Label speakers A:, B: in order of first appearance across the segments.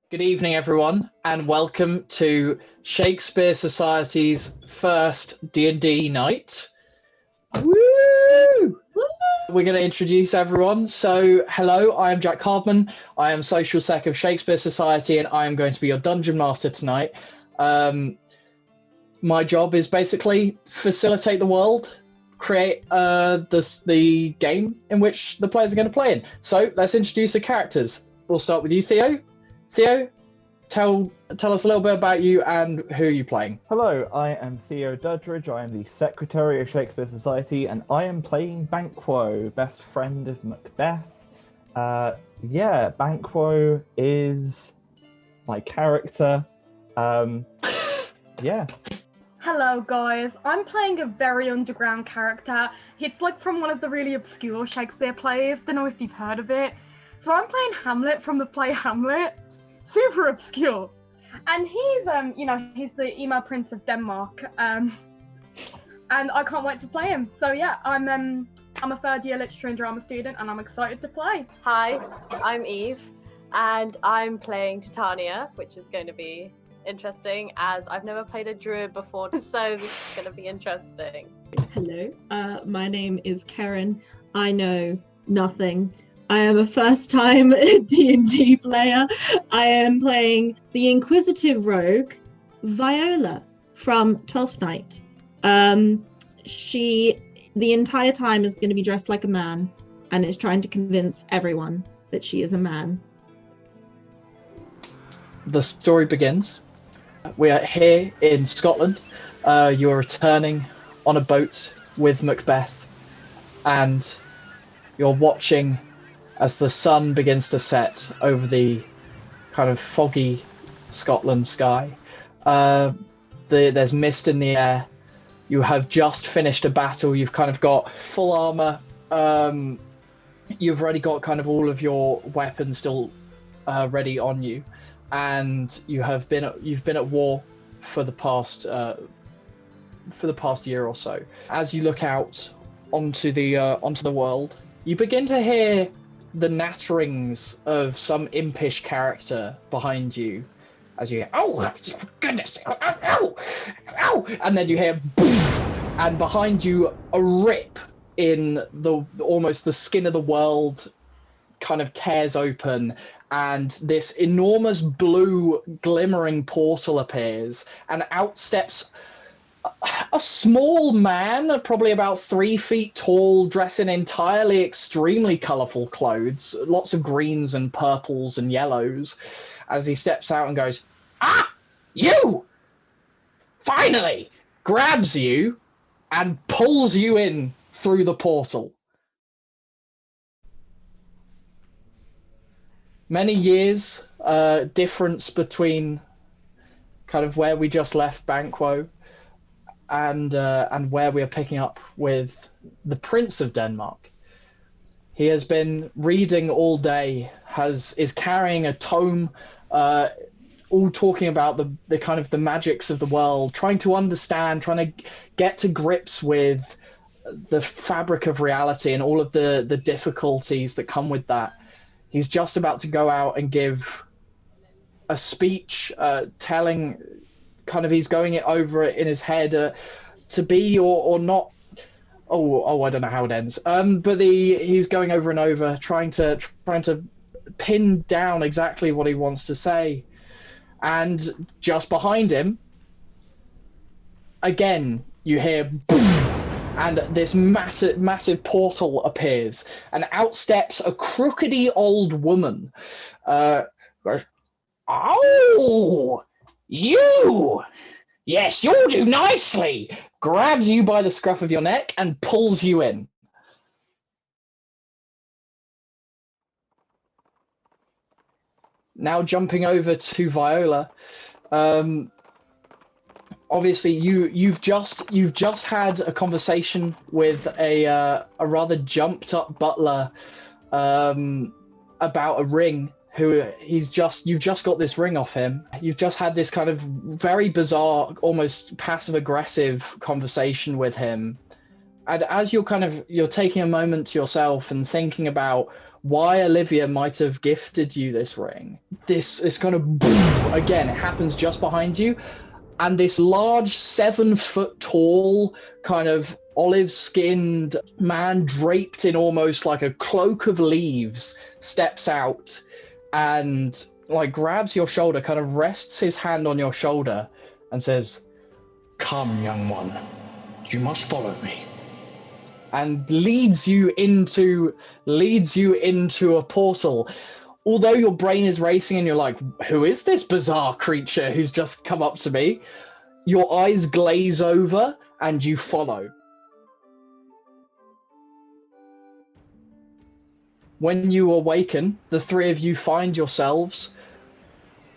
A: Good evening, everyone, and welcome to Shakespeare Society's first D&D night. Woo! We're going to introduce everyone. So, hello, I am Jack Hardman. I am Social Sec of Shakespeare Society, and I am going to be your Dungeon Master tonight. My job is basically facilitate the world, create the game in which the players are going to play in. So, let's introduce the characters. We'll start with you, Theo. Theo, tell us a little bit about you and who you're playing.
B: Hello, I am Theo Duddridge. I am the Secretary of Shakespeare Society, and I am playing Banquo, best friend of Macbeth. Banquo is my character. Yeah.
C: Hello guys, I'm playing a very underground character. It's like from one of the really obscure Shakespeare plays. Don't know if you've heard of it. So I'm playing Hamlet from the play Hamlet. Super obscure. And he's he's the emo prince of Denmark. And I can't wait to play him. So yeah, I'm a third year literature and drama student and I'm excited to play.
D: Hi, I'm Eve and I'm playing Titania, which is going to be interesting as I've never played a druid before, so this is going to be interesting.
E: Hello, my name is Kerryn. I know nothing. I am a first-time D&D player. I am playing the Inquisitive Rogue, Viola, from Twelfth Night. She, the entire time, is going to be dressed like a man and is trying to convince everyone that she is a man.
A: The story begins. We are here in Scotland. You are returning on a boat with Macbeth, and you're watching as the sun begins to set over the kind of foggy Scotland sky. There's mist in the air. You have just finished a battle. You've kind of got full armor. You've already got kind of all of your weapons still ready on you, and you've been at war for the past year or so. As you look out onto the world, you begin to hear the natterings of some impish character behind you as you hear, oh, goodness, ow, ow, and then you hear, boom, and behind you a rip in almost the skin of the world kind of tears open, and this enormous blue glimmering portal appears, and out steps a small man, probably about 3 feet tall, dressed in entirely extremely colourful clothes, lots of greens and purples and yellows, as he steps out and goes, "Ah, you! Finally!" grabs you and pulls you in through the portal. Many years difference between kind of where we just left Banquo and where we are picking up with the Prince of Denmark. He has been reading all day, is carrying a tome, all talking about the kind of the magics of the world, trying to understand, trying to get to grips with the fabric of reality and all of the difficulties that come with that. He's just about to go out and give a speech, telling, kind of, he's going it over it in his head, to be or not. Oh, I don't know how it ends. But he's going over and over, trying to pin down exactly what he wants to say, and just behind him, again, you hear boom, and this massive portal appears, and out steps a crookedy old woman. Goes, "Oh, you! Yes, you'll do nicely!" Grabs you by the scruff of your neck and pulls you in. Now jumping over to Viola. Obviously, you've just had a conversation with a rather jumped up butler about a ring. You've just got this ring off him. You've just had this kind of very bizarre, almost passive aggressive conversation with him. And as you're taking a moment to yourself and thinking about why Olivia might have gifted you this ring. This is kind of, again, it happens just behind you. And this large 7-foot tall, kind of olive-skinned man draped in almost like a cloak of leaves steps out and like grabs your shoulder, kind of rests his hand on your shoulder and says, "Come, young one, you must follow me." And leads you into a portal. Although your brain is racing and you're like, who is this bizarre creature who's just come up to me? Your eyes glaze over and you follow. When you awaken, the three of you find yourselves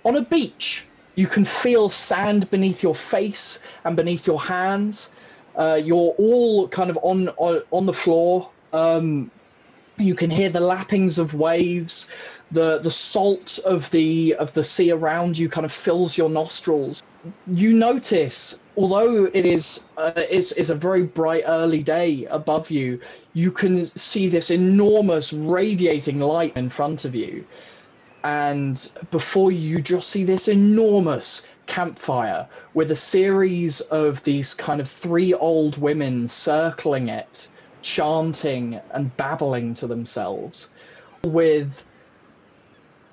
A: on a beach. You can feel sand beneath your face and beneath your hands. You're all kind of on the floor. You can hear the lappings of waves. The salt of the sea around you kind of fills your nostrils. You notice, although it is a very bright early day above you, you can see this enormous radiating light in front of you. And before you just see this enormous campfire with a series of these kind of 3 old women circling it, chanting and babbling to themselves, with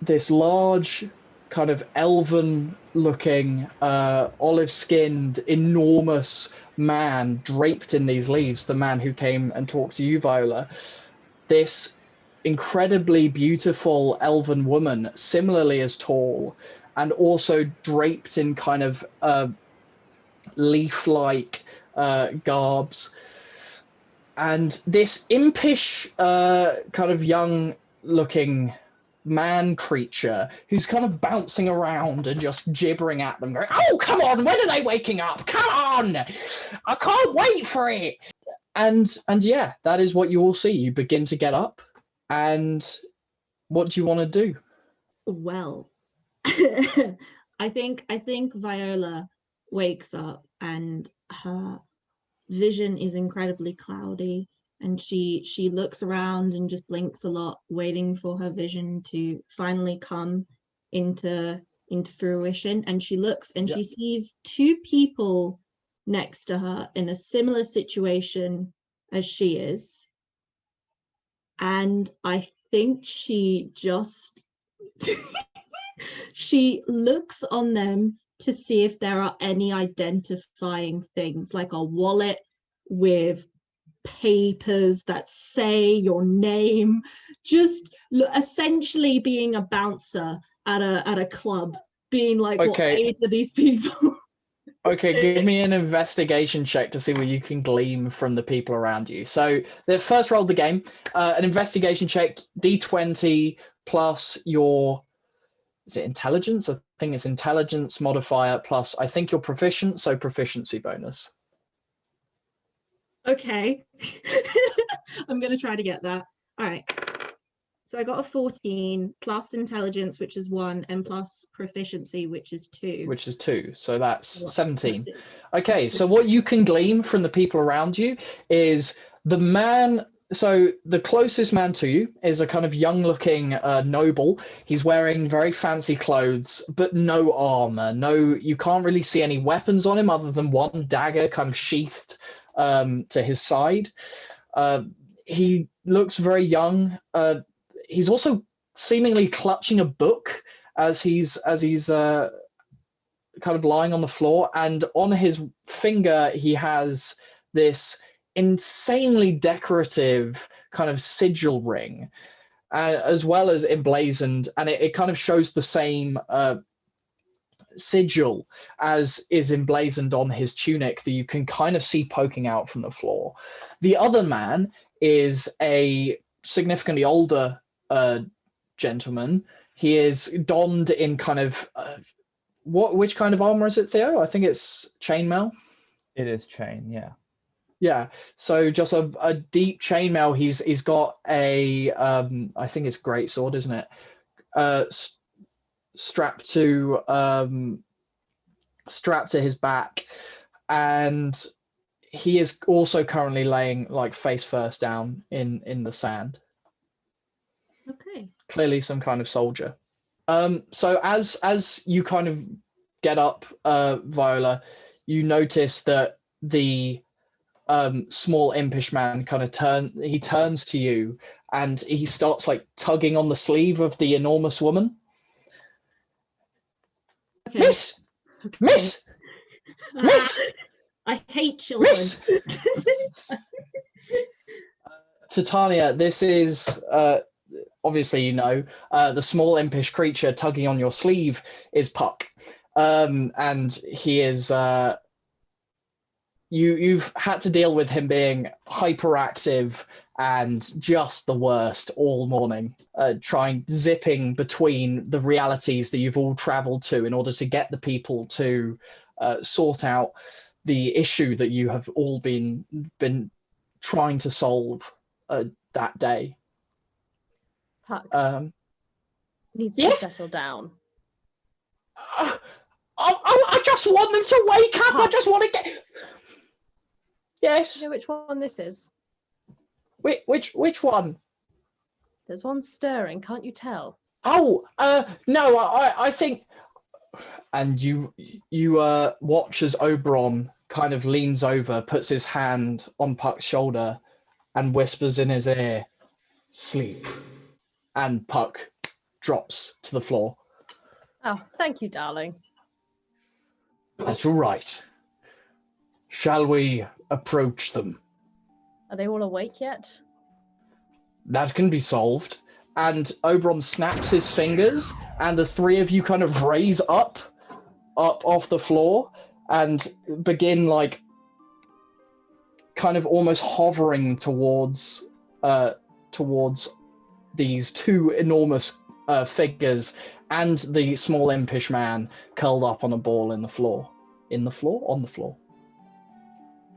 A: this large kind of elven looking olive-skinned enormous man draped in these leaves, the man who came and talked to you, Viola. This incredibly beautiful elven woman, similarly as tall and also draped in kind of leaf-like garbs, and this impish kind of young looking man creature who's kind of bouncing around and just gibbering at them, going, "Oh, come on, when are they waking up? Come on, I can't wait for it." And yeah, that is what you all see. You begin to get up, and what do you want to do?
E: Well, I think Viola wakes up and her vision is incredibly cloudy, and she looks around and just blinks a lot, waiting for her vision to finally come into fruition. And she looks and she sees 2 people next to her in a similar situation as she is, and I think she just she looks on them to see if there are any identifying things, like a wallet with papers that say your name, just essentially being a bouncer at a club, being like, okay, what age are these people?
A: Okay, give me an investigation check to see what you can glean from the people around you. So the first roll of the game, an investigation check, D20 plus your, is it intelligence? I think it's intelligence modifier plus, I think you're proficient, so proficiency bonus.
E: Okay. I'm going to try to get that. All right. So I got a 14 plus intelligence, which is 1, and plus proficiency, which is 2.
A: Which is 2. So that's 17. Okay, so what you can glean from the people around you is the man. So the closest man to you is a kind of young-looking noble. He's wearing very fancy clothes, but no armor. No, you can't really see any weapons on him other than one dagger kind of sheathed to his side. He looks very young. He's also seemingly clutching a book as he's kind of lying on the floor, and on his finger he has this insanely decorative kind of sigil ring, as well as emblazoned, and it kind of shows the same sigil as is emblazoned on his tunic that you can kind of see poking out from the floor. The other man is a significantly older gentleman. He is donned in kind of which kind of armor is it, Theo? I think it's chainmail.
B: It is chain, yeah.
A: Yeah, so just a deep chainmail. He's got a I think it's greatsword, isn't it? Strapped to his back, and he is also currently laying like face first down in the sand.
E: Okay.
A: Clearly some kind of soldier. So as you kind of get up, Viola, you notice that the small impish man kind of turns to you, and he starts like tugging on the sleeve of the enormous woman.
E: Okay.
A: Miss!
E: Okay.
A: Miss! Miss!
E: I hate children.
A: Miss! Titania, this is obviously the small impish creature tugging on your sleeve is Puck, and he is you've had to deal with him being hyperactive and just the worst all morning, zipping between the realities that you've all traveled to in order to get the people to sort out the issue that you have all been trying to solve that day.
D: Puck
A: Um,
D: needs
A: yes?
D: to settle down.
A: I just want them to wake up. I
D: Puck.
A: just want to get. Yes.
D: Do you know which one this is?
A: Which one?
D: There's one stirring, can't you tell?
A: Oh, no. I think. And you watch as Oberon kind of leans over, puts his hand on Puck's shoulder, and whispers in his ear, "Sleep." And Puck drops to the floor.
D: Oh, thank you, darling.
A: That's all right. Shall we approach them?
D: Are they all awake yet?
A: That can be solved. And Oberon snaps his fingers, and the three of you kind of raise up off the floor and begin like kind of almost hovering towards these two enormous figures and the small impish man curled up on a ball on the floor.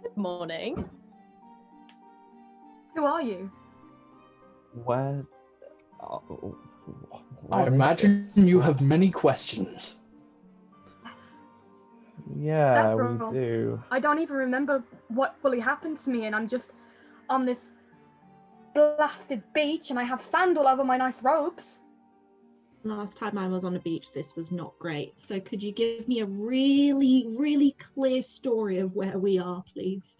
D: Good morning.
C: Who are you?
B: Where?
A: I
B: what is
A: imagine
B: this?
A: you have many questions.
B: Yeah, we
C: Several.
B: do.
C: I don't even remember what fully happened to me, and I'm just on this blasted beach, and I have sand all over my nice robes.
E: Last time I was on a beach, this was not great. So could you give me a really, really clear story of where we are, please?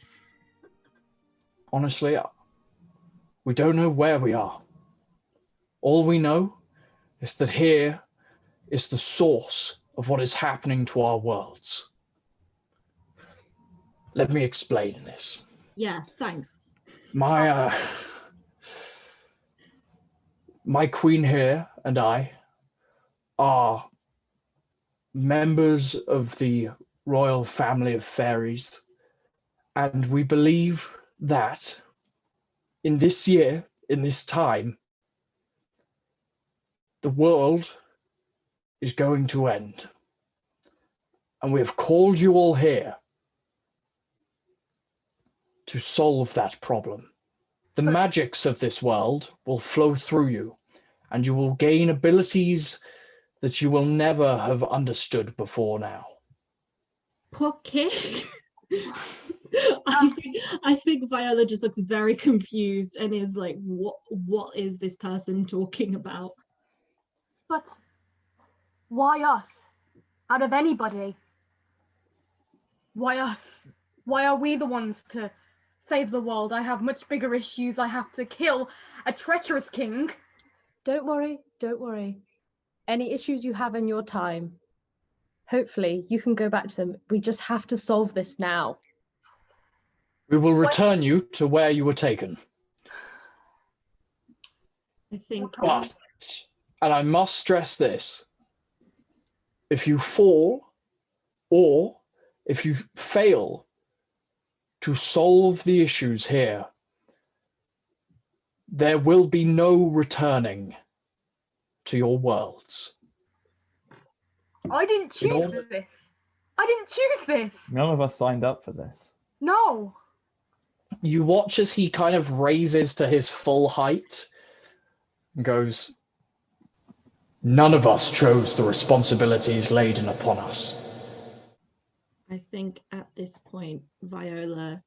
A: Honestly, we don't know where we are. All we know is that here is the source of what is happening to our worlds. Let me explain this.
E: Yeah, thanks.
A: My queen here and I are members of the royal family of fairies, and we believe that in this year, in this time, the world is going to end. And we have called you all here to solve that problem. The magics of this world will flow through you, and you will gain abilities that you will never have understood before now.
E: Okay. I think Viola just looks very confused and is like, what is this person talking about?
C: But why us? Out of anybody? Why us? Why are we the ones to save the world? I have much bigger issues. I have to kill a treacherous king.
D: Don't worry. Any issues you have in your time, hopefully you can go back to them. We just have to solve this now.
A: We will return you to where you were taken.
E: I think
A: But, and I must stress this, if you fall or if you fail to solve the issues here, there will be no returning to your worlds.
C: I didn't choose this. I didn't choose this.
B: None of us signed up for this.
C: No.
A: You watch as he kind of raises to his full height and goes, "None of us chose the responsibilities laden upon us."
E: I think at this point, Viola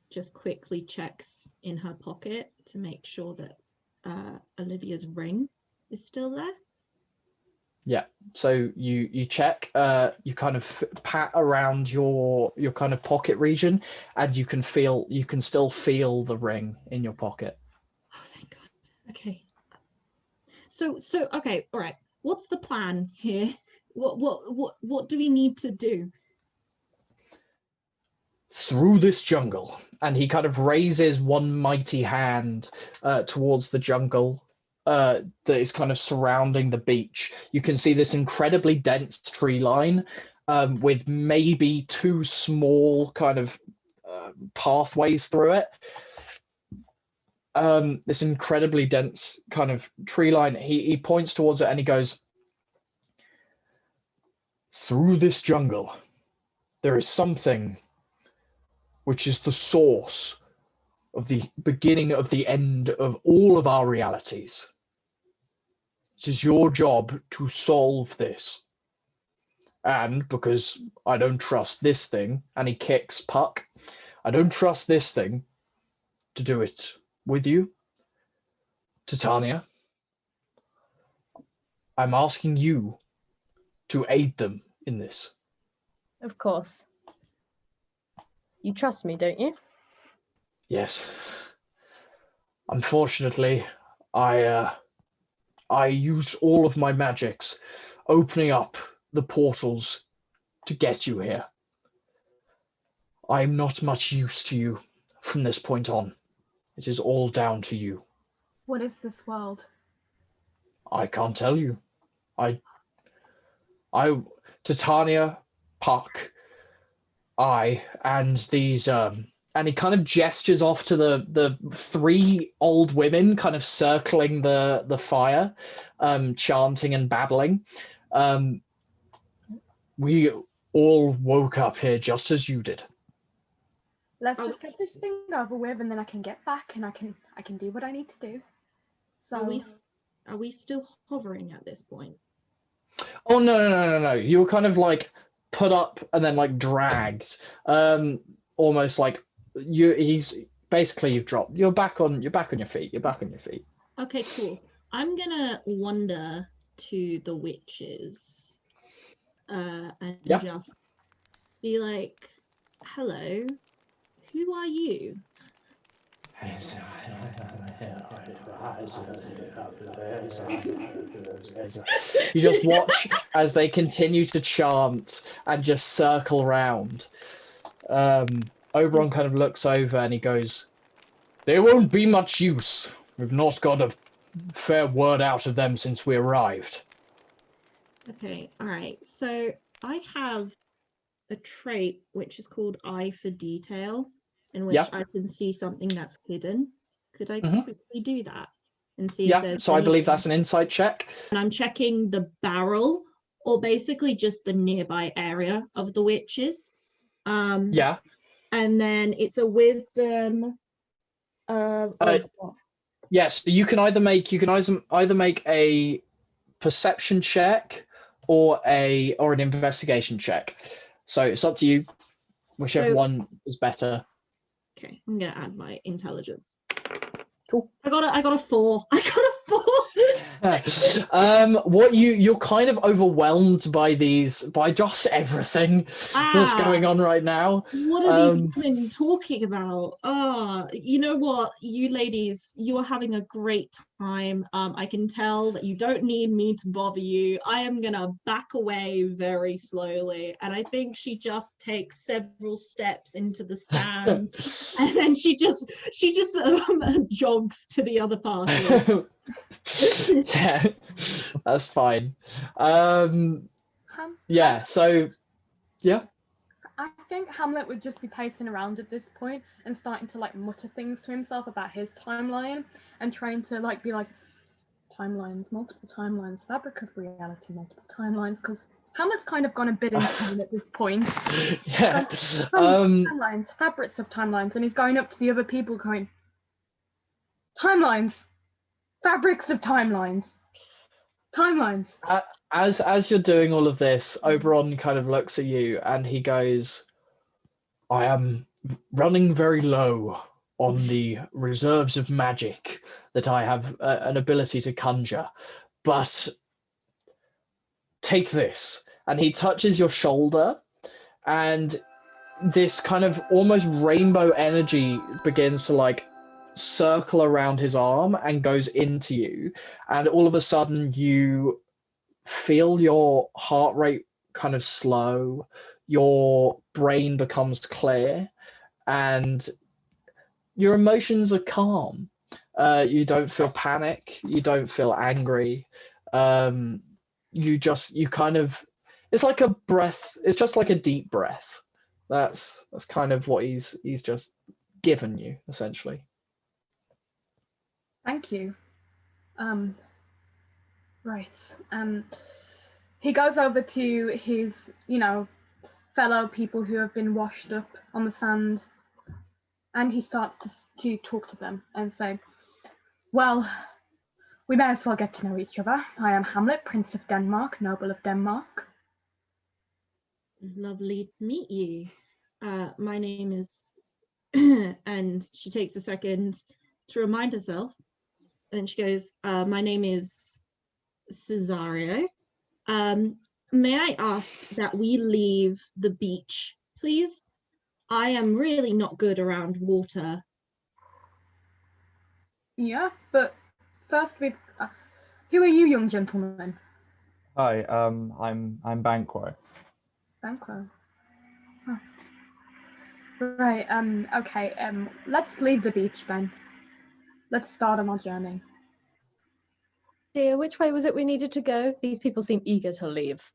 E: just quickly checks in her pocket to make sure that Olivia's ring is still there.
A: Yeah. So you check. You kind of pat around your kind of pocket region, and you can still feel the ring in your pocket.
E: Oh, thank God. Okay. So okay, all right. What's the plan here? What do we need to do?
A: Through this jungle, and he kind of raises one mighty hand towards the jungle that is kind of surrounding the beach. You can see this incredibly dense tree line with maybe two small kind of pathways through it. This incredibly dense kind of tree line. He points towards it and he goes, through this jungle, there is something which is the source of the beginning of the end of all of our realities. It is your job to solve this. And because I don't trust this thing, and he kicks Puck, I don't trust this thing to do it with you, Titania. I'm asking you to aid them in this.
D: Of course. You trust me, don't you?
A: Yes. Unfortunately, I used all of my magics opening up the portals to get you here. I'm not much use to you from this point on. It is all down to you.
C: What is this world?
A: I can't tell you. Titania, Puck, and these and he kind of gestures off to the three old women kind of circling the fire, chanting and babbling. We all woke up here just as you did.
C: Let's just get this thing over with, and then I can get back, and I can do what I need to do. So
E: Are we still hovering at this point?
A: Oh no! You were kind of like put up and then like dragged, almost like he's basically you've dropped. You're back on your feet. You're back on your feet.
E: Okay, cool. I'm gonna wander to the witches, and just be like, "Hello, who are you?"
A: You just watch as they continue to chant and just circle around. Oberon kind of looks over and he goes, "They won't be much use. We've not got a fair word out of them since we arrived."
E: Okay, all right. So I have a trait which is called Eye for Detail, in which I can see something that's hidden. Could I quickly do that and see if there's
A: so I believe that's an insight check.
E: And I'm checking the barrel, or basically just the nearby area of the witches. And then it's a wisdom.
A: Yes, you can either make a perception check or an investigation check. So it's up to you, whichever one is better.
E: Okay, I'm gonna add my intelligence.
A: Cool.
E: I got a 4. I got a 4.
A: You're kind of overwhelmed by just everything that's going on right now.
E: What are these women talking about? You know what, you ladies, you are having a great time. I can tell that you don't need me to bother you. I am gonna back away very slowly, and I think she just takes several steps into the sand, and then she just jogs to the other party.
A: Yeah, that's fine.
C: I think Hamlet would just be pacing around at this point and starting to like mutter things to himself about his timeline and trying to like be like, timelines, multiple timelines, fabric of reality, multiple timelines, because Hamlet's kind of gone a bit insane at this point.
A: Yeah.
C: Timelines, fabrics of timelines, and he's going up to the other people going, timelines, fabrics of timelines.
A: As you're doing all of this, Oberon kind of looks at you and he goes, "I am running very low on the reserves of magic that I have an ability to conjure, but take this. And he touches your shoulder, and this kind of almost rainbow energy begins to like circle around his arm and goes into you. And all of a sudden, you feel your heart rate kind of slow, your brain becomes clear, and your emotions are calm. You don't feel panic, you don't feel angry. You kind of, it's like a breath, it's just like a deep breath. That's kind of what he's just given you, essentially.
C: Thank you. Right. He goes over to his, fellow people who have been washed up on the sand, and he starts to talk to them and say, well, we may as well get to know each other. I am Hamlet, Prince of Denmark, noble of Denmark.
E: Lovely to meet you. My name is, and she takes a second to remind herself, and she goes, my name is Cesario. May I ask that we leave the beach, please? I am really not good around water.
C: Yeah, but first, who are you, young gentleman?
B: Hi, I'm Banquo.
C: Banquo. Huh. Right. Okay. Let's leave the beach then. Let's start on our journey.
D: Dear, which way was it we needed to go? These people seem eager to leave.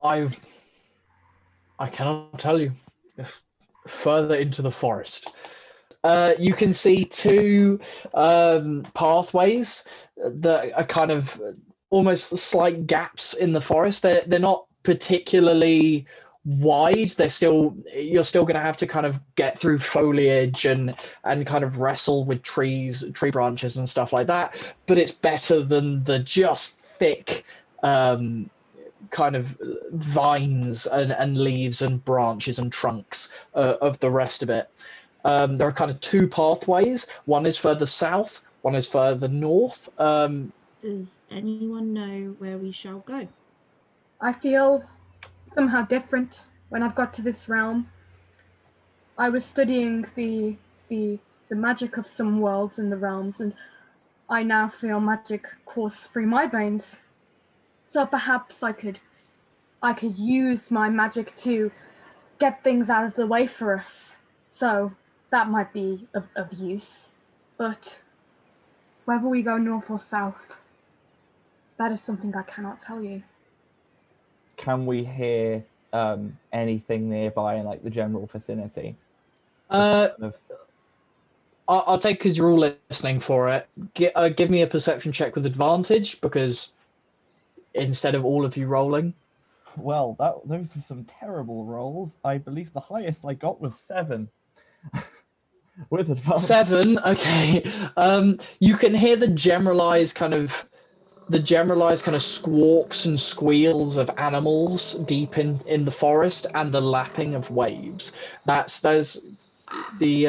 A: I cannot tell you. Further into the forest. You can see two pathways that are kind of almost slight gaps in the forest. They're not particularly wide. You're still going to have to kind of get through foliage and kind of wrestle with tree branches and stuff like that. But it's better than the just thick kind of vines and leaves and branches and trunks of the rest of it. There are kind of two pathways. One is further south, one is further north.
E: Does anyone know where we shall go?
C: I feel somehow different when I've got to this realm. I was studying the magic of some worlds in the realms, and I now feel magic course through my veins. So perhaps I could use my magic to get things out of the way for us. So that might be of use. But whether we go north or south, that is something I cannot tell you.
B: Can we hear anything nearby in like the general vicinity?
A: I'll take because you're all listening for it. Give me a perception check with advantage, because instead of all of you rolling.
B: Well, those were some terrible rolls. I believe the highest I got was 7. With advantage.
A: 7, okay. You can hear the generalized kind of squawks and squeals of animals deep in the forest, and the lapping of waves. There's the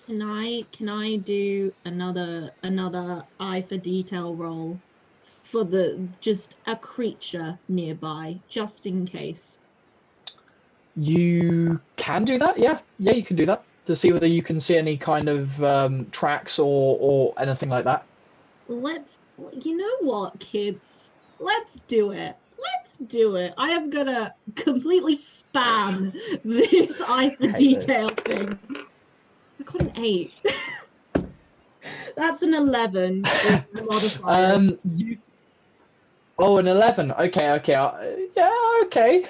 E: Can I do another eye for detail roll for just a creature nearby, just in case?
A: You can do that, yeah, you can do that, to see whether you can see any kind of tracks or anything like that.
E: You know what, kids? Let's do it. I am gonna completely spam this eye for detail thing. I got an 8. That's an 11. Modifier.
A: An 11. Okay. Yeah, okay.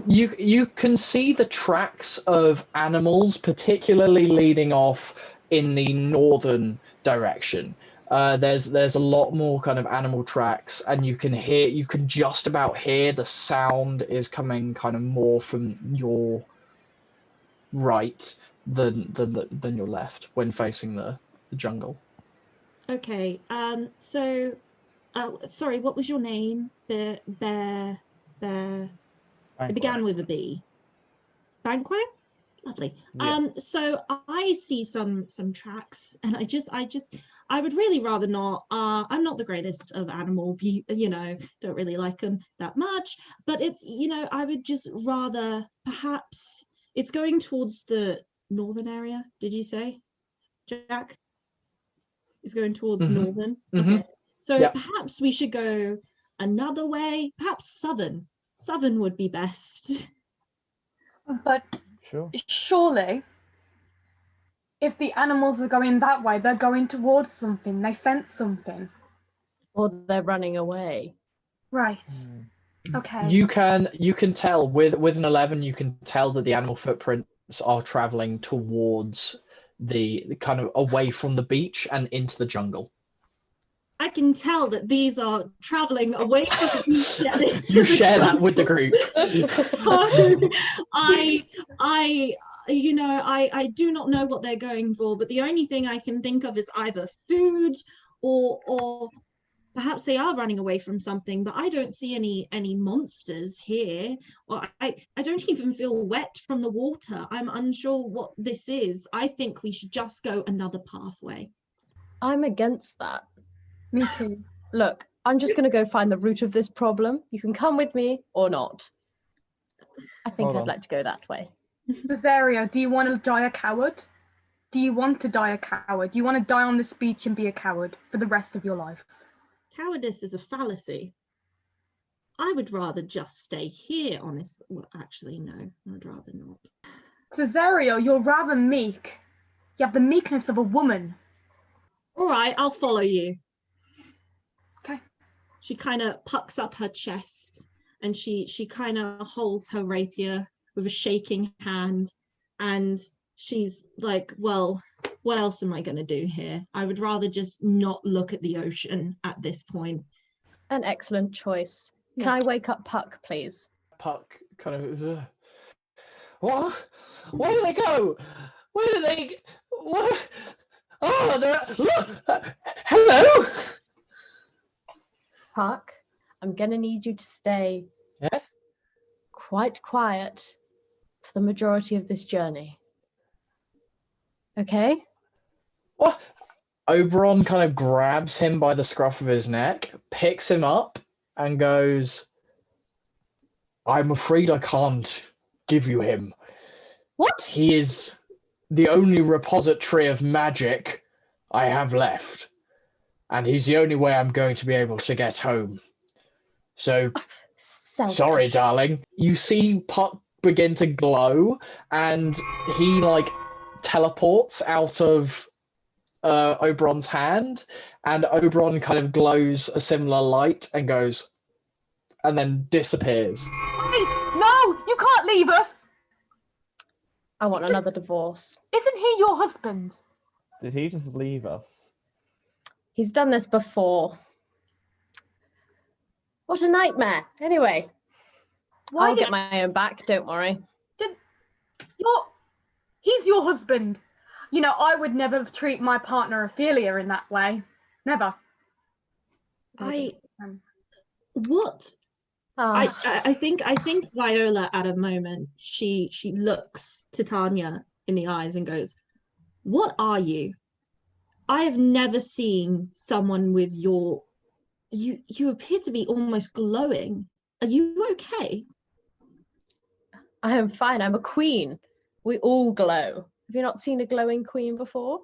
A: You can see the tracks of animals, particularly leading off in the northern direction. There's a lot more kind of animal tracks, and you can just about hear the sound is coming kind of more from your right than your left when facing the jungle.
E: Okay. So, sorry, what was your name? Bear. It began with a B. Banquo? Lovely.
B: Yeah.
E: So I see some tracks, and I would really rather not. I'm not the greatest of animal people, don't really like them that much. But it's, I would just rather perhaps it's going towards the northern area. Did you say, Jack? It's going towards northern. Okay. So perhaps we should go another way. Perhaps southern. Southern would be best.
C: But
B: Sure.
C: surely, if the animals are going that way, they're going towards something. They sense something.
D: Or they're running away.
C: Right. Okay.
A: You can tell with an 11, you can tell that the animal footprints are traveling towards the kind of away from the beach and into the jungle.
E: I can tell that these are traveling away from the beach. And into
A: You
E: the
A: share that
E: jungle.
A: with the group.
E: So I do not know what they're going for, but the only thing I can think of is either food or perhaps they are running away from something, but I don't see any monsters here. Or I don't even feel wet from the water. I'm unsure what this is. I think we should just go another pathway.
D: I'm against that.
C: Me too.
D: Look, I'm just going to go find the root of this problem. You can come with me or not. I think
B: Hold
D: I'd
B: on.
D: like to go that way.
C: Cesario, do you want to die a coward? Do you want to die a coward? Do you want to die on this beach and be a coward for the rest of your life?
E: Cowardice is a fallacy. I would rather just stay here, honestly. Well, actually, no, I'd rather not.
C: Cesario, you're rather meek. You have the meekness of a woman.
E: All right, I'll follow you.
C: Okay.
E: She kind of pucks up her chest and she kind of holds her rapier with a shaking hand, and she's like, well, what else am I going to do here? I would rather just not look at the ocean at this point.
D: An excellent choice.
E: Yeah.
D: Can I wake up Puck, please?
A: Puck kind of. What? Where did they go? Where did they? What? Oh, they're. Look! Hello.
D: Puck, I'm going to need you to stay
A: Yeah.
D: quite quiet for the majority of this journey. Okay?
A: What? Oberon kind of grabs him by the scruff of his neck, picks him up, and goes, I'm afraid I can't give you him.
D: What?
A: He is the only repository of magic I have left, and he's the only way I'm going to be able to get home. So,
D: Selfish.
A: sorry, darling. You see Puck begin to glow, and he, teleports out of Oberon's hand, and Oberon kind of glows a similar light and goes, and then disappears.
C: Wait, no, you can't leave us.
D: I want another divorce.
C: Isn't he your husband?
B: Did he just leave us?
D: He's done this before. What a nightmare. Anyway, I'll get my own back, don't worry.
C: He's your husband. You know, I would never treat my partner Ophelia in that way. Never.
E: What? I think Viola at a moment she looks to Tanya in the eyes and goes, what are you? I have never seen someone with you appear to be almost glowing. Are you okay?
D: I am fine. I'm a queen. We all glow. Have you not seen a glowing queen before?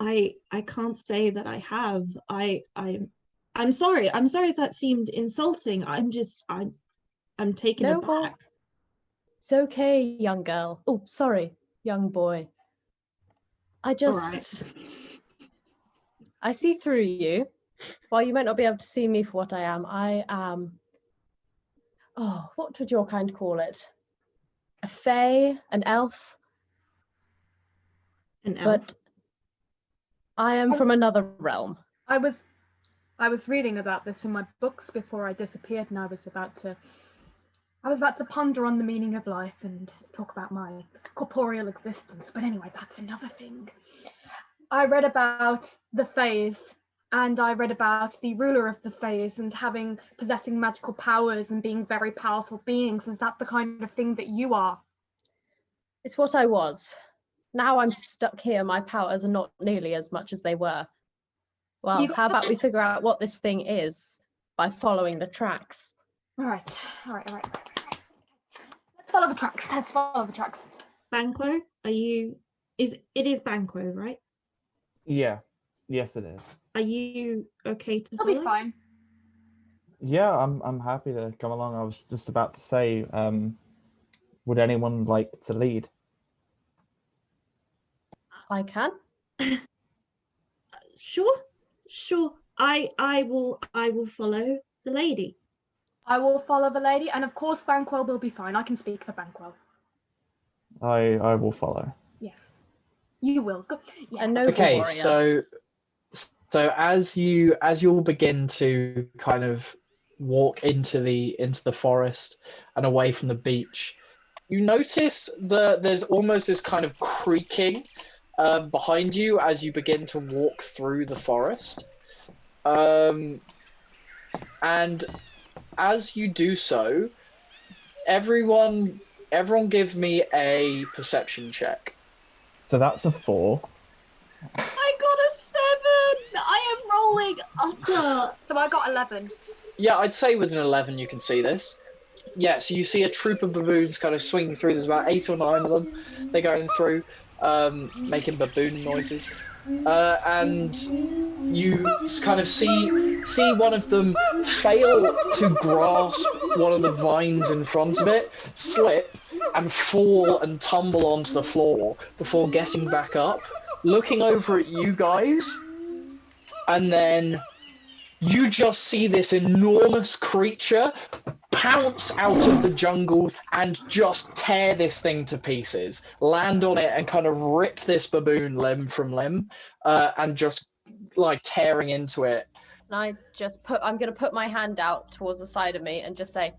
E: I can't say that I have. I'm sorry. I'm sorry if that seemed insulting. I'm taken aback.
D: It's okay, young girl. Oh, sorry, young boy. I see through you. While you might not be able to see me for what I am, what would your kind call it? A fae, an elf?
E: An elf.
D: But I am from another realm.
C: I was reading about this in my books before I disappeared, and I was about to ponder on the meaning of life and talk about my corporeal existence. But anyway, that's another thing. I read about the Faes, and I read about the ruler of the Faes and possessing magical powers and being very powerful beings. Is that the kind of thing that you are?
D: It's what I was. Now I'm stuck here. My powers are not nearly as much as they were. Well,
C: You-
D: how about we figure out what this thing is by following the tracks?
C: All right. Let's follow the tracks.
E: Banquo, it is Banquo, right?
B: Yeah. Yes, it is.
E: Are you okay to
C: It'll
E: follow?
C: be fine.
B: Yeah, I'm happy to come along. I was just about to say, would anyone like to lead?
D: I can.
E: Sure. I will follow the lady.
C: I will follow the lady, and of course Banquo will be fine. I can speak for Banquo.
B: I will follow.
C: Yes. You will. Go. Yeah.
D: A noble
A: Okay,
D: warrior.
A: so as you all begin to kind of walk into the forest and away from the beach, you notice that there's almost this kind of creaking behind you as you begin to walk through the forest. And as you do so, everyone give me a perception check.
B: So that's a 4.
E: I got a 7. I am rolling utter.
C: So I got 11.
A: Yeah, I'd say with an 11 you can see this. Yeah, so you see a troop of baboons kind of swinging through. There's about 8 or 9 of them. They're going through, making baboon noises. And you kind of see one of them fail to grasp one of the vines in front of it, slip, and fall and tumble onto the floor before getting back up, looking over at you guys, and then you just see this enormous creature pounce out of the jungle and just tear this thing to pieces, land on it and kind of rip this baboon limb from limb, and just like tearing into it.
D: And I'm going to put my hand out towards the side of me and just say,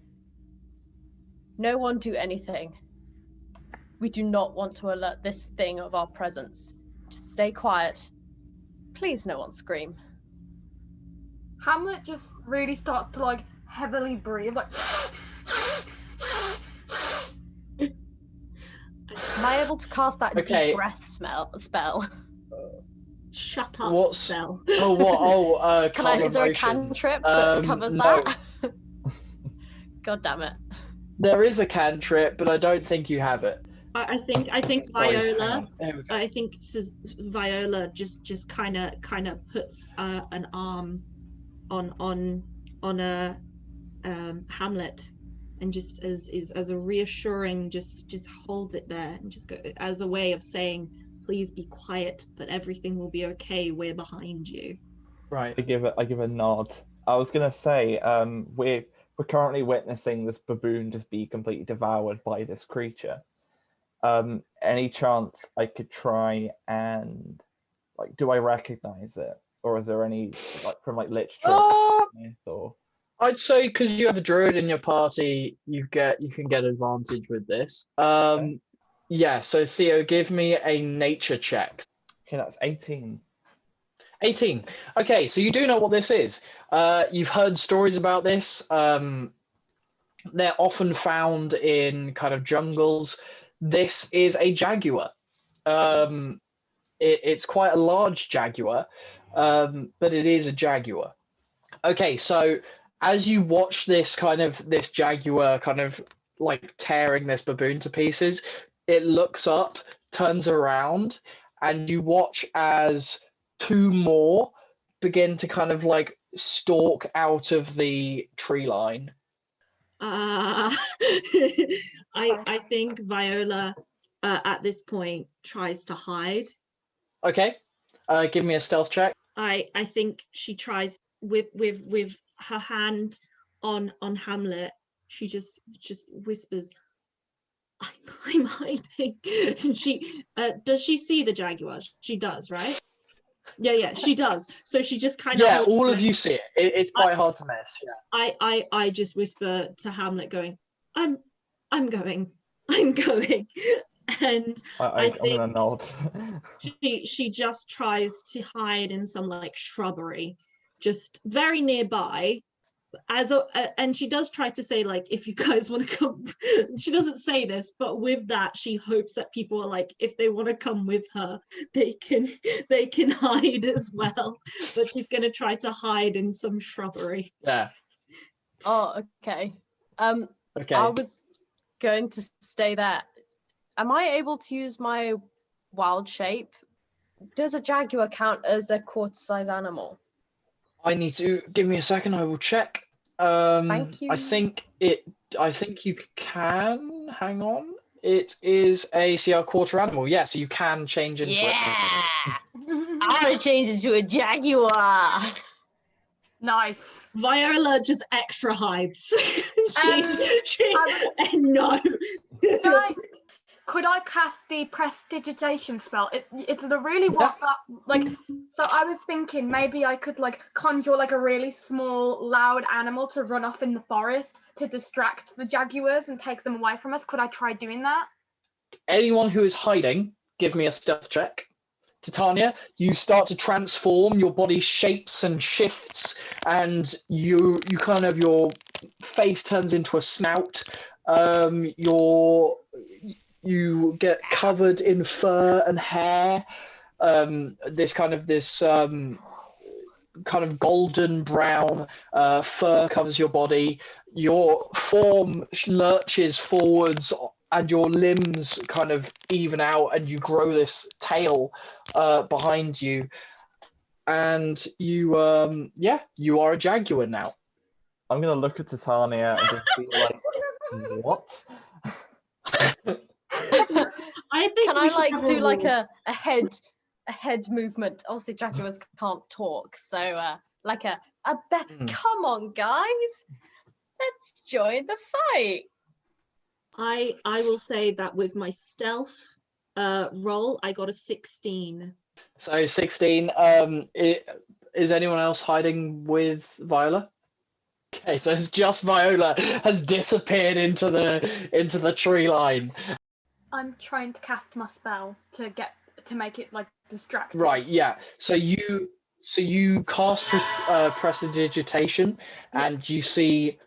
D: no one do anything. We do not want to alert this thing of our presence. Just stay quiet. Please, no one scream.
C: Hamlet just really starts to like heavily breathe, like.
D: Am I able to cast that
A: Okay.
D: deep breath spell?
E: Shut up,
A: What's-
E: spell.
A: Oh, what? Oh,
D: Is there a
A: emotions.
D: cantrip that covers
A: no.
D: that? God damn it.
A: There is a cantrip, but I don't think you have it.
E: I think
A: Sorry, hang
E: Viola.
A: on. There we go.
E: I think Viola just kind of puts an arm on a Hamlet, and just as a reassuring, just hold it there and just go as a way of saying, please be quiet, but everything will be okay. We're behind you.
A: Right.
B: I give a nod. I was gonna say, we're currently witnessing this baboon just be completely devoured by this creature. Any chance I could try and do I recognize it, or is there any from literature or?
A: I'd say because you have a druid in your party, you can get advantage with this.
B: Okay.
A: Yeah. So Theo, give me a nature check.
B: Okay, that's 18.
A: 18. Okay, so you do know what this is. You've heard stories about this. They're often found in kind of jungles. This is a jaguar. It's quite a large jaguar, but it is a jaguar. Okay, so as you watch this jaguar kind of tearing this baboon to pieces, it looks up, turns around, and you watch as 2 more begin to kind of stalk out of the tree line.
E: I think Viola at this point tries to hide.
A: Okay, give me a stealth check.
E: I think she tries with her hand on Hamlet. She just whispers, I'm hiding. She does she see the jaguar? She does, right? Yeah, she does. So she just kind of
A: all of you see it. It's quite hard to miss. Yeah.
E: I just whisper to Hamlet, going, I'm going, and
B: I'm gonna nod.
E: she just tries to hide in some shrubbery, just very nearby, and she does try to say, like, if you guys want to come, she doesn't say this, but with that she hopes that people are like, if they want to come with her, they can hide as well, but she's going to try to hide in some shrubbery.
A: Yeah.
D: Oh, okay.
A: Okay.
D: I was going to stay there. Am I able to use my wild shape? Does a jaguar count as a quarter-size animal?
A: I need to give me a second. I will check.
D: Thank you.
A: I think you can. Hang on. It is a CR quarter animal. Yeah, so you can change into it.
D: I want to change into a jaguar.
C: Nice.
E: Viola just extra hides. No.
C: Could I cast the prestidigitation spell? It's the really what like. So I was thinking maybe I could like conjure like a really small, loud animal to run off in the forest to distract the jaguars and take them away from us. Could I try doing that?
A: Anyone who is hiding, give me a stealth check. Titania, you start to transform, your body shapes and shifts, and your face turns into a snout. You get covered in fur and hair. This kind of golden brown fur covers your body. Your form lurches forwards, and your limbs kind of even out, and you grow this tail behind you. And you are a jaguar now.
B: I'm gonna look at Titania and just be like, what?
E: I think
D: Can I like do like a head movement? Obviously, jaguars can't talk, so like a bet. Come on, guys, let's join the fight.
E: I will say that with my stealth roll, I got a 16.
A: So 16. Is anyone else hiding with Viola? Okay, so it's just Viola has disappeared into the tree line.
C: I'm trying to cast my spell to make it like distract.
A: Right, yeah. So you cast prestidigitation, and you see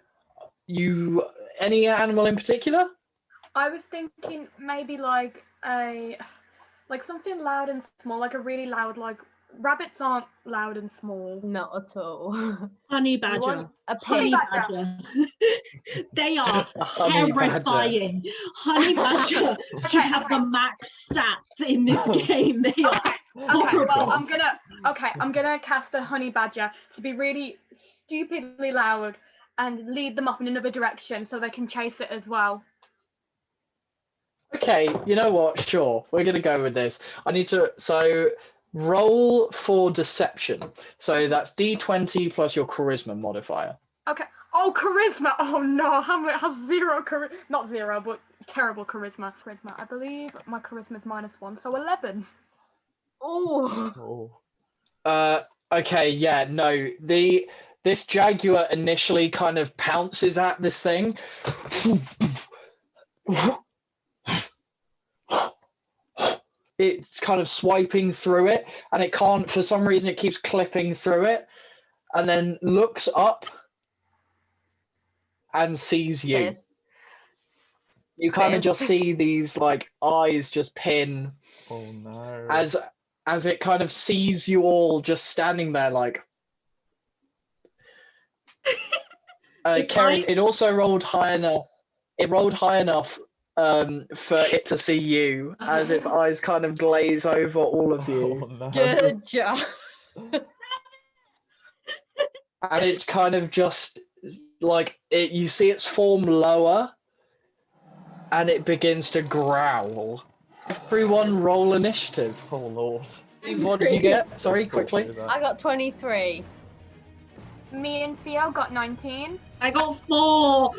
A: any animal in particular?
C: I was thinking maybe like something loud and small, like a really loud, like rabbits aren't loud and small.
D: Not at all.
E: Honey badger.
C: Honey badger.
E: They are terrifying. Honey badger should have the max stats in this game. They are
C: Okay, well, I'm gonna cast a honey badger to be really stupidly loud and lead them off in another direction so they can chase it as well.
A: Okay, you know what? Sure, we're gonna go with this. So roll for deception. So that's D20 plus your charisma modifier.
C: Okay. Oh, charisma. Oh no, Hamlet has zero charisma. Not zero, but terrible charisma. I believe my charisma is -1, so 11.
D: Oh.
A: Okay, yeah, no. This jaguar initially kind of pounces at this thing. It's kind of swiping through it, and it can't, for some reason, it keeps clipping through it, and then looks up and sees you.
D: Yes.
A: You kind of just see these like eyes just pin.
B: Oh no.
A: As it kind of sees you all just standing there like. Kerryn, it also rolled high enough. It rolled high enough for it to see you, as its eyes kind of glaze over all of you.
B: Oh, no.
D: Good job.
A: And it kind of just like you see its form lower, and it begins to growl. Everyone roll initiative.
B: Oh lord.
A: What did you get? Sorry, quickly.
D: I got 23.
C: Me and Theo got 19.
E: I got 4.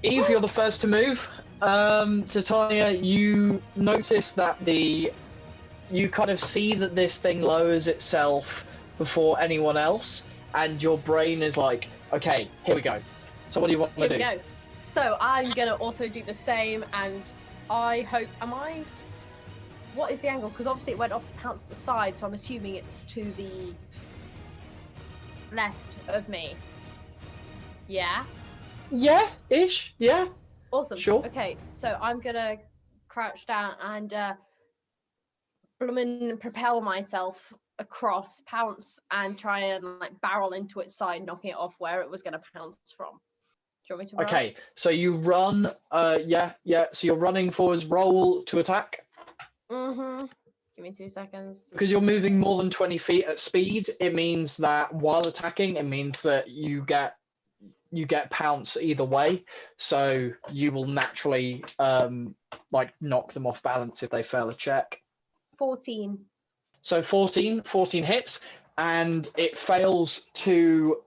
A: Eve, you're the first to move. Titania, you notice that you kind of see that this thing lowers itself before anyone else, and your brain is like, okay, here we go. So what do you want to do?
D: Here we go. So I'm gonna also do the same, and I hope, what is the angle? Because obviously it went off to pounce at the side, so I'm assuming it's to the left of me. Yeah.
A: Yeah, ish. Yeah.
D: Awesome.
A: Sure.
D: Okay, so I'm gonna crouch down and bloomin' propel myself across, pounce, and try and like barrel into its side, knocking it off where it was gonna pounce from. Do you want me to roll?
A: Okay, so you run. Yeah. So you're running forwards. Roll to attack.
D: Mm-hmm. Give me 2 seconds.
A: Because you're moving more than 20 feet at speed, it means that while attacking, it means that you get pounce either way. So you will naturally like knock them off balance if they fail a check.
D: 14.
A: So 14 hits, and it fails to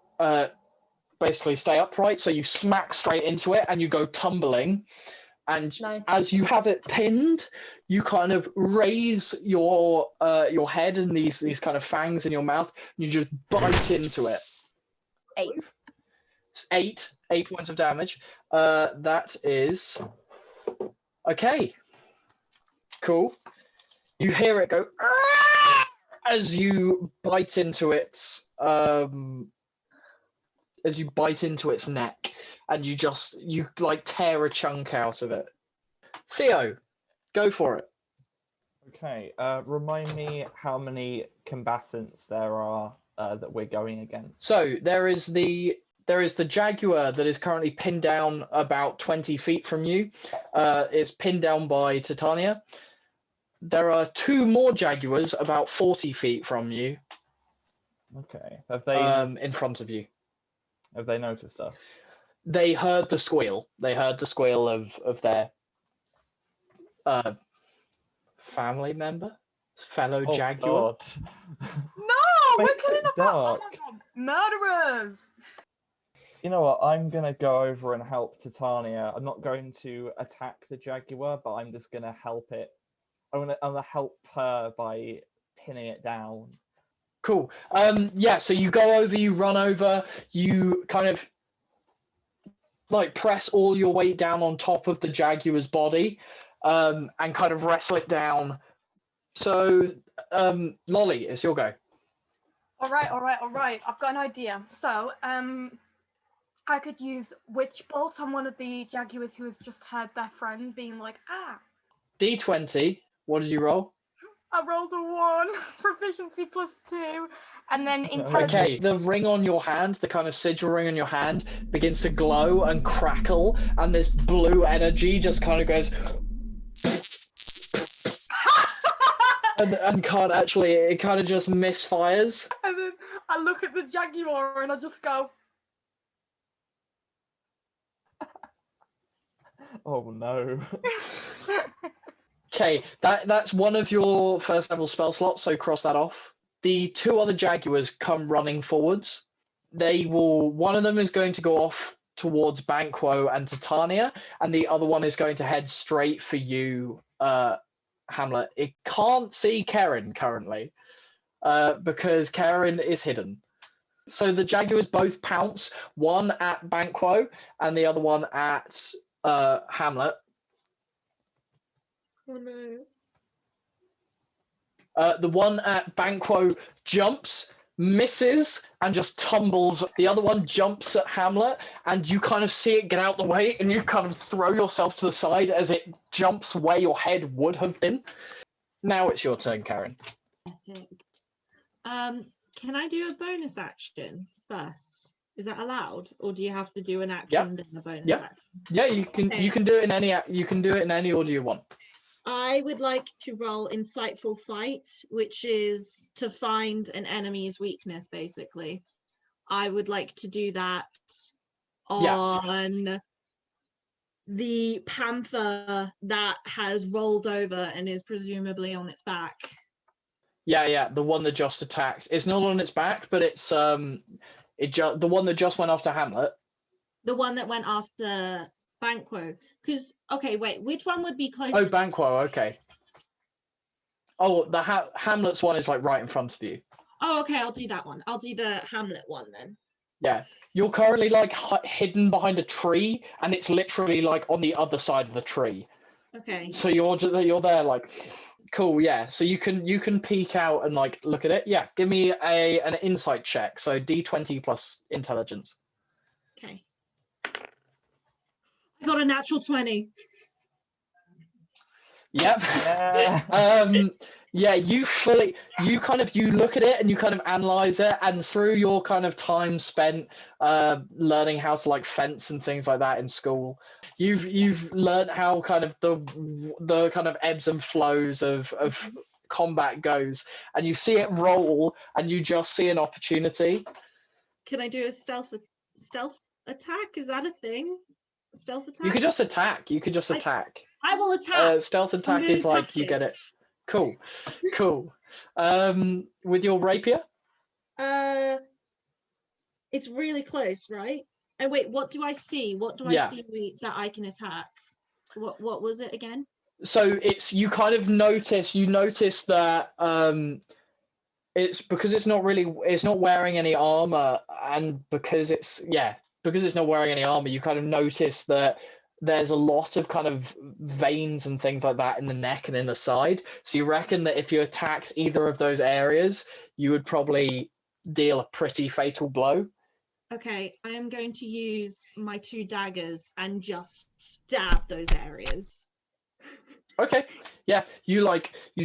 A: basically stay upright. So you smack straight into it and you go tumbling. And
D: Nice.
A: as you have it pinned, you kind of raise your head and these kind of fangs in your mouth, and you just bite into it.
D: 8.
A: 8 points of damage. That is okay. Cool. You hear it go "Arrgh!" as you bite into its neck, and you like tear a chunk out of it. Theo, go for it.
B: Okay. Remind me how many combatants there are that we're going against.
A: So there is the jaguar that is currently pinned down about 20 feet from you. It's pinned down by Titania. There are 2 more jaguars about 40 feet from you.
B: Okay. Have they
A: in front of you?
B: have they noticed us?
A: They heard the squeal. They heard the squeal of their family member, fellow
B: Oh
A: jaguar.
B: God.
C: No, we're
B: Makes it
C: killing about
B: dark.
C: murderers.
B: You know what? I'm gonna go over and help Titania. I'm not going to attack the jaguar, but I'm just gonna help it. I'm gonna help her by pinning it down.
A: Cool. Yeah, so you go over, you run over, you kind of like press all your weight down on top of the jaguar's body, and kind of wrestle it down. So, Lolly, it's your go.
C: All right. I've got an idea. So, I could use Witch Bolt on one of the jaguars who has just heard their friend being like, ah.
A: D20. What did you roll?
C: I rolled a 1, proficiency +2, and then intelligence.
A: Okay, the ring on your hand, the kind of sigil ring on your hand, begins to glow and crackle, and this blue energy just kind of goes. and can't actually, it kind of just misfires.
C: And then I look at the jaguar and I just go,
B: Oh no.
A: Okay, that's one of your first level spell slots, so cross that off. The 2 other jaguars come running forwards. One of them is going to go off towards Banquo and Titania, and the other one is going to head straight for you, Hamlet. It can't see Kerryn currently, because Kerryn is hidden. So the jaguars both pounce, one at Banquo and the other one at Hamlet.
E: Oh no.
A: The one at Banquo jumps, misses, and just tumbles. The other one jumps at Hamlet, and you kind of see it get out the way, and you kind of throw yourself to the side as it jumps where your head would have been. Now it's your turn, Kerryn.
E: Epic. Can I do a bonus action first? Is that allowed, or do you have to do an action then a bonus action?
A: Yeah, you can.
E: Okay.
A: You can do it in any. You can do it in any order you want.
E: I would like to roll Insightful Fight, which is to find an enemy's weakness, basically. I would like to do that on the panther that has rolled over and is presumably on its back.
A: Yeah, the one that just attacked. It's not on its back, but it's the one that just went after Hamlet.
E: The one that went after Banquo. Because, okay, wait, which one would be closer?
A: Oh, Banquo, okay. Oh, the Hamlet's one is like right in front of you.
E: Oh, okay, I'll do that one. I'll do the Hamlet one then.
A: Yeah, you're currently like hidden behind a tree, and it's literally like on the other side of the tree.
E: Okay.
A: So you're there like, cool, yeah. So you can peek out and like look at it. Yeah, give me an insight check. So D20 plus intelligence.
E: Okay. a natural 20.
A: Yep.
B: Yeah.
A: Yeah, you look at it and you kind of analyze it, and through your kind of time spent learning how to like fence and things like that in school, you've learned how kind of the kind of ebbs and flows of combat goes, and you see it roll and you just see an opportunity.
E: Can I do a stealth attack? Is that a thing? Stealth attack?
A: You could just attack.
E: I will attack.
A: Stealth attack
E: gonna
A: is like
E: attack
A: you
E: it.
A: get it. Cool. With your rapier?
E: It's really close, right? And wait, what do I see? What do I
A: Yeah.
E: see that I can attack? What was it again?
A: So it's you kind of notice that it's because it's not wearing any armor, and because it's not wearing any armor, you kind of notice that there's a lot of kind of veins and things like that in the neck and in the side. So you reckon that if you attacked either of those areas, you would probably deal a pretty fatal blow.
E: Okay, I am going to use my 2 daggers and just stab those areas.
A: Okay. Yeah, you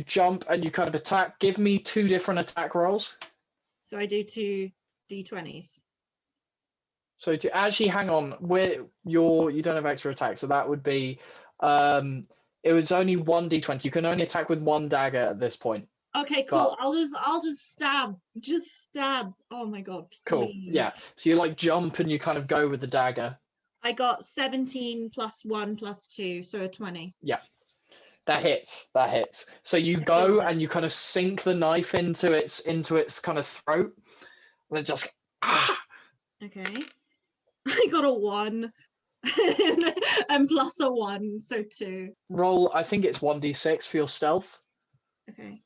A: jump and you kind of attack. Give me 2 different attack rolls.
E: So I do 2 d20s.
A: So to actually hang on, you don't have extra attack, so that would be it was only 1 d20. You can only attack with 1 dagger at this point.
E: Okay, cool. I'll just stab. Just stab. Oh my god.
A: Cool.
E: Please.
A: Yeah. So you like jump and you kind of go with the dagger.
E: I got 17 plus 1 plus 2, so a 20.
A: Yeah. That hits. So you go and you kind of sink the knife into its kind of throat, and it just
E: Okay. I got a 1 and plus a 1, so 2.
A: roll. I think it's 1d6 for your stealth.
E: Okay.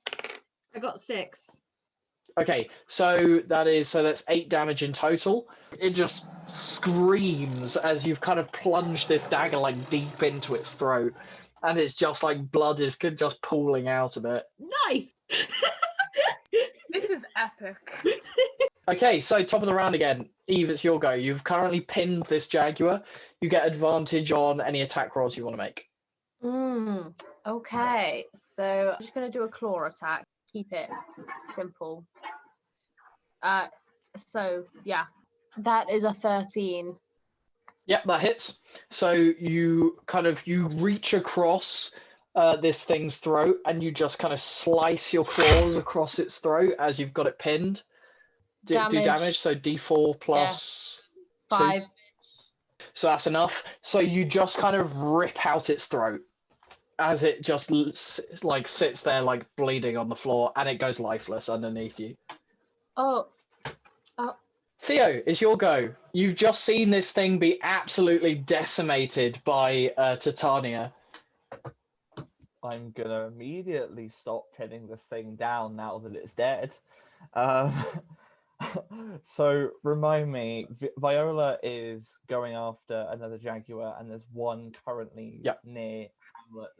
E: I got 6.
A: Okay, so that's 8 damage in total. It just screams as you've kind of plunged this dagger like deep into its throat, and it's just like blood is just pooling out of it.
E: Nice.
C: This is epic.
A: Okay, so top of the round again. Eve, it's your go. You've currently pinned this jaguar. You get advantage on any attack rolls you want to make.
D: Okay, so I'm just going to do a claw attack. Keep it simple. So, yeah, that is a 13.
A: Yep, that hits. So you reach across this thing's throat and you just kind of slice your claws across its throat as you've got it pinned. Do damage, so d4 plus
D: 5.
A: 2. So that's enough. So you just kind of rip out its throat as it just like sits there like bleeding on the floor, and it goes lifeless underneath you.
D: Oh.
A: Theo, it's your go. You've just seen this thing be absolutely decimated by Titania.
B: I'm gonna immediately stop pinning this thing down now that it's dead. So remind me, Viola is going after another jaguar, and there's one currently near Hamlet.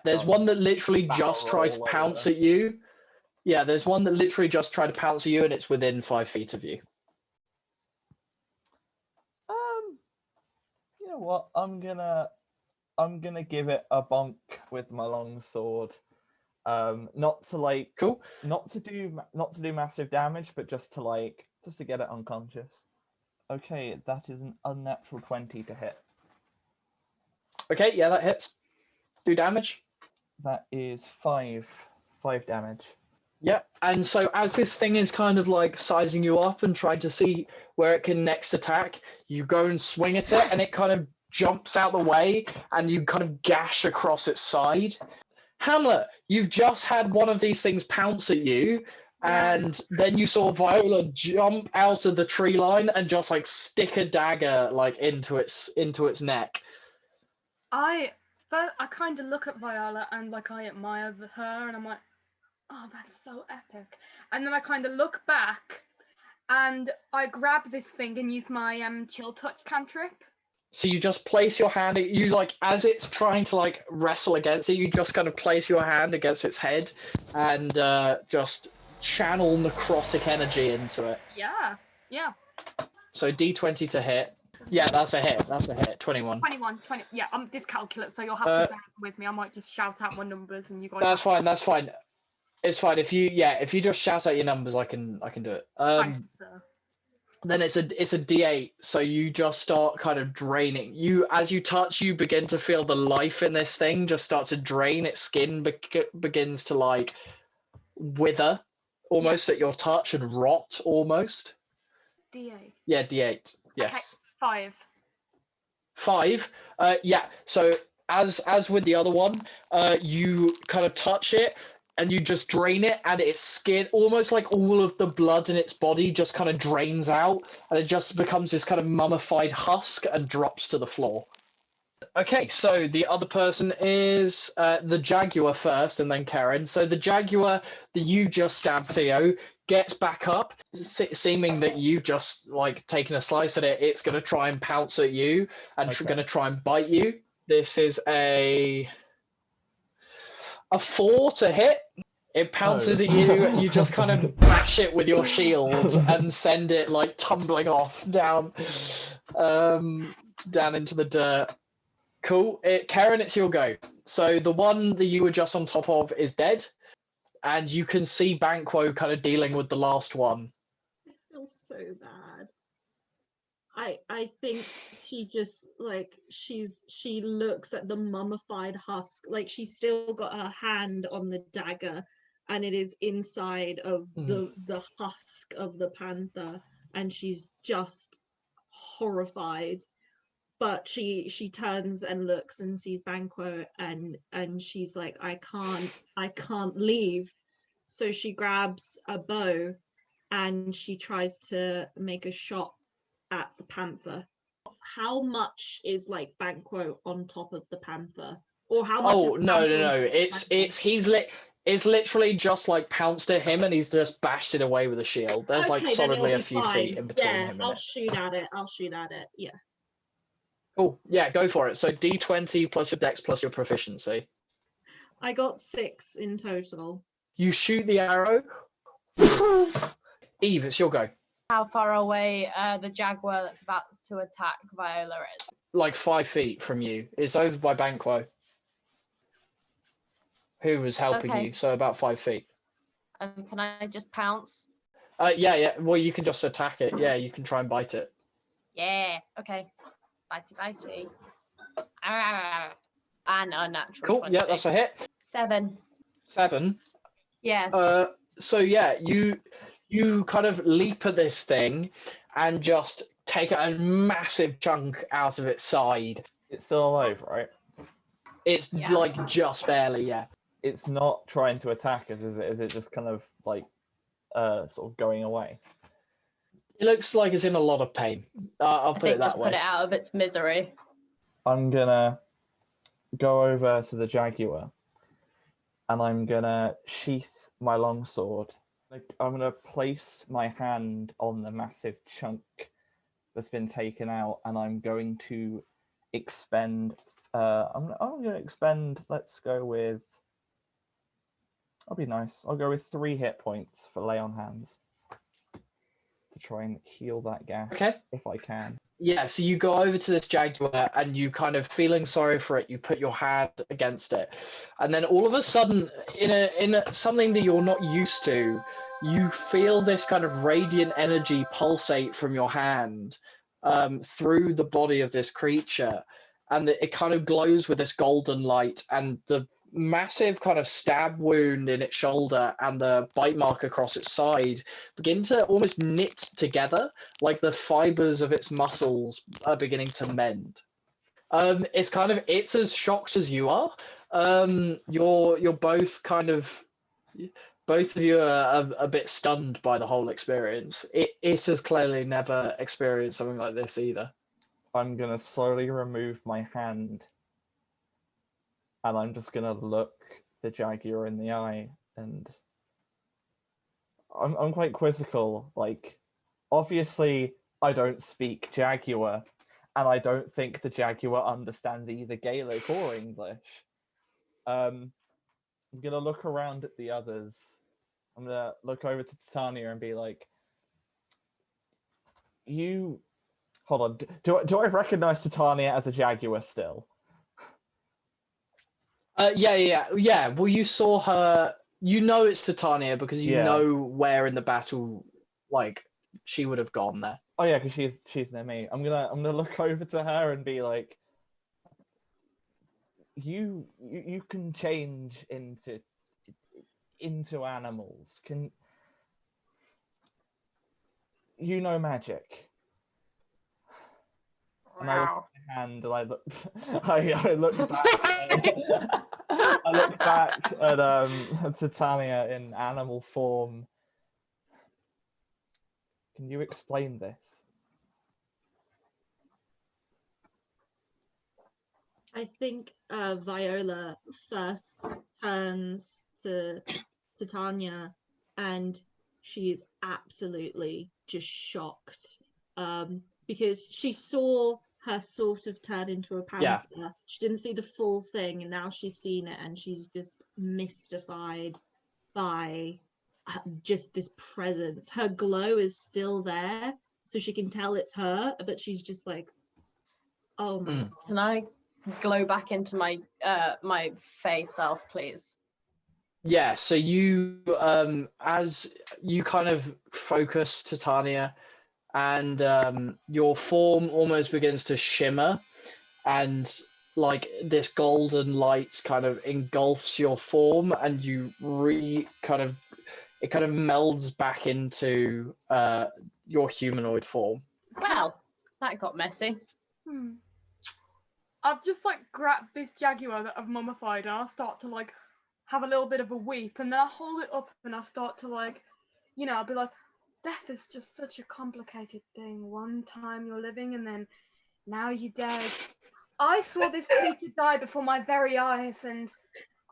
A: There's one that literally just tried to pounce at you. Yeah, there's one that literally just tried to pounce at you, and it's within 5 feet of you.
B: You know what? I'm gonna give it a bonk with my long sword. Not to do massive damage, but just to get it unconscious. Okay, that is an unnatural 20 to hit.
A: Okay, yeah, that hits. Do damage.
B: That is 5 damage.
A: Yeah, and so as this thing is kind of like sizing you up and trying to see where it can next attack, you go and swing at it, and it kind of jumps out the way, and you kind of gash across its side. Hamlet, you've just had one of these things pounce at you, and then you saw Viola jump out of the tree line and just like stick a dagger like into its neck.
C: I kind of look at Viola and like I admire her, and I'm like, oh, that's so epic. And then I kind of look back and I grab this thing and use my chill touch cantrip.
A: So you just place your hand, you like, as it's trying to like wrestle against it, you just kind of place your hand against its head and just channel necrotic energy into it.
C: Yeah.
A: So D20 to hit. Yeah, that's a hit. That's a hit. 21.
C: 21, 20. Yeah, I'm dyscalculate, so you'll have to bear with me. I might just shout out my numbers and you guys.
A: That's fine. That's fine. It's fine. If you just shout out your numbers, I can do it.
C: Thanks, sir.
A: Then it's a D8, so you just start kind of draining. You as you touch, you begin to feel the life in this thing just start to drain. Its skin begins to like wither almost at your touch and rot almost.
C: D8.
A: Yeah, D8. Yes.
C: Okay, 5.
A: 5. Yeah. So as with the other one, you kind of touch it and you just drain it, and its skin, almost like all of the blood in its body, just kind of drains out, and it just becomes this kind of mummified husk and drops to the floor. Okay, so the other person is the Jaguar first, and then Kerryn. So the Jaguar that you just stabbed, Theo, gets back up, seeming that you've just like taken a slice at it. It's going to try and pounce at you and going to try and bite you. This is a 4 to hit. It pounces at you. You just kind of bash it with your shield and send it like tumbling off down into the dirt. Cool. Kerryn, it's your go. So the one that you were just on top of is dead, and you can see Banquo kind of dealing with the last one.
E: I feel so bad. I think she just like she looks at the mummified husk, like she's still got her hand on the dagger, and it is inside of the husk of the panther, and she's just horrified. But she turns and looks and sees Banquo, and she's like, I can't leave. So she grabs a bow and she tries to make a shot at the panther. How much is like Banquo on top of the panther? Or how much?
A: Oh no. It's literally just like pounced at him, and he's just bashed it away with a shield. There's like solidly a few feet in between him and
E: I'll shoot at it. Yeah.
A: Cool. Yeah, go for it. So D20 plus your dex plus your proficiency.
E: I got 6 in total.
A: You shoot the arrow. Eve, it's your go.
D: How far away the jaguar that's about to attack Viola is?
A: Like 5 feet from you. It's over by Banquo, who was helping you. So about 5 feet.
D: Can I just pounce?
A: Yeah. Well, you can just attack it. Yeah, you can try and bite it.
D: Yeah. Okay. Bitey. And a natural.
A: Cool.
D: 20.
A: Yeah, that's a hit.
D: 7.
A: 7.
D: Yes.
A: So yeah, you kind of leap at this thing and just take a massive chunk out of its side.
B: It's still alive, right?
A: It's like just barely, yeah.
B: It's not trying to attack us, is it? Is it just kind of like sort of going away?
A: It looks like it's in a lot of pain. I'll put it that
D: just
A: way.
D: Put it out of its misery.
B: I'm gonna go over to the jaguar, and I'm gonna sheath my longsword. I'm gonna place my hand on the massive chunk that's been taken out, and I'm going to expend. I'm gonna expend. Let's go with. I'll be nice. I'll go with 3 hit points for lay on hands to try and heal that gash.
A: Okay.
B: If I can.
A: Yeah, so you go over to this jaguar and you kind of feeling sorry for it, you put your hand against it. And then all of a sudden, in something that you're not used to, you feel this kind of radiant energy pulsate from your hand through the body of this creature. And it kind of glows with this golden light, and the massive kind of stab wound in its shoulder and the bite mark across its side begin to almost knit together, like the fibers of its muscles are beginning to mend. It's as shocked as you are. You're both both of you are a bit stunned by the whole experience. It has clearly never experienced something like this either.
B: I'm gonna slowly remove my hand, and I'm just gonna look the jaguar in the eye, and I'm quite quizzical. Like, obviously, I don't speak jaguar, and I don't think the jaguar understands either Gaelic or English. I'm gonna look around at the others. I'm gonna look over to Titania and be like, Hold on. Do I recognize Titania as a jaguar still?
A: Yeah. Well, you saw her. You know it's Titania because you know where in the battle, like, she would have gone there.
B: Oh yeah, because she's near me. I'm gonna look over to her and be like, you can change into animals. Can you know magic? And I look at my hand and I look I look back. I look back at Titania in animal form. Can you explain this?
E: I think Viola first turns to Titania, and she is absolutely just shocked because she saw her sort of turn into a panther. Yeah. She didn't see the full thing, and now she's seen it, and she's just mystified by just this presence. Her glow is still there, so she can tell it's her, but she's just like, oh my God.
D: Can I glow back into my my Fey self, please?
A: Yeah, so you as you kind of focus Titania, and your form almost begins to shimmer, and like this golden light kind of engulfs your form, and you kind of melds back into your humanoid form.
D: Well, that got messy.
C: I've just like grabbed this jaguar that I've mummified, and I'll start to like have a little bit of a weep, and then I'll hold it up and I'll start to like, I'll be like, death is just such a complicated thing. One time you're living and then now you're dead. I saw this creature die before my very eyes, and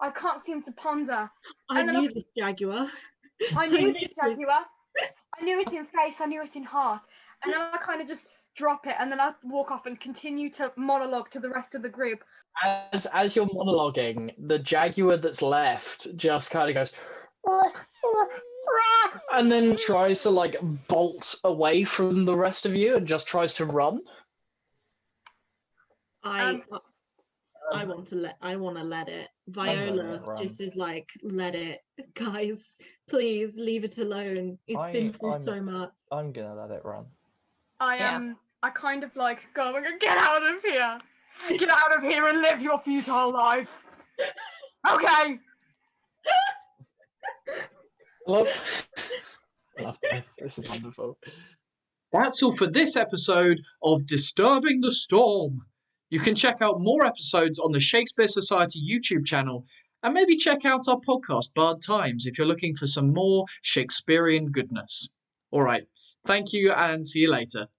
C: I can't seem to ponder.
E: I knew this jaguar.
C: I knew this jaguar. I knew it in face, I knew it in heart. And then I kind of just drop it, and then I walk off and continue to monologue to the rest of the group.
A: As you're monologuing, the jaguar that's left just kind of goes and then tries to like bolt away from the rest of you and just tries to run.
E: I want to let it. Viola just is like, let it, guys. Please leave it alone. It's been through so much.
B: I'm gonna let it run.
C: I kind of like going, get out of here. Get out of here and live your futile life. Okay.
A: Love this. This is wonderful.
F: That's all for this episode of Disturbing the Storm. You can check out more episodes on the Shakespeare Society YouTube channel, and maybe check out our podcast, Bard Times, if you're looking for some more Shakespearean goodness. All right. Thank you, and see you later.